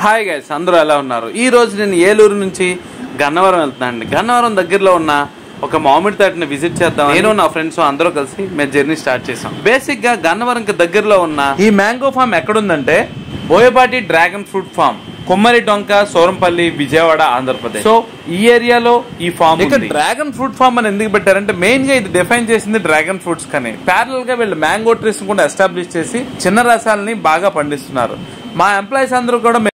Hi guys, అందరూ ఎలా ఉన్నారు? ఈ రోజు నేను ఏలూరు నుంచి గన్నవరం వెళ్తున్నాను. గన్నవరం దగ్గరలో ఉన్న ఒక మామిడి తోటని విజిట్ చేద్దాం. నేను నా ఫ్రెండ్స్ అందరూ కలిసి మేము జర్నీ స్టార్ట్ చేసాం. బేసిక్ గా గన్నవరంకి దగ్గరలో ఉన్న ఈ మ్యాంగో ఫామ్ ఎక్కడుందంటే Boyapati dragon fruit farm, Kommari Donka, Sorampalli, Vijayawada, Andhra Pradesh. So ఈ ఏరియాలో ఈ ఫామ్ ఇక్కడ డ్రాగన్ ఫ్రూట్ ఫామ్ అని ఎందుకు పెట్టారంటే మెయిన్ గా ఇది డిఫైన్ చేసింది డ్రాగన్ ఫ్రూట్స్ కానీ ప్యారల్ గా వీళ్ళు మ్యాంగో ట్రీస్ కూడా ఎస్టాబ్లిష్ చేసి చిన్న రసాలని బాగా పండిస్తున్నారు. మా ఎంప్లాయీస్ అందరూ కూడా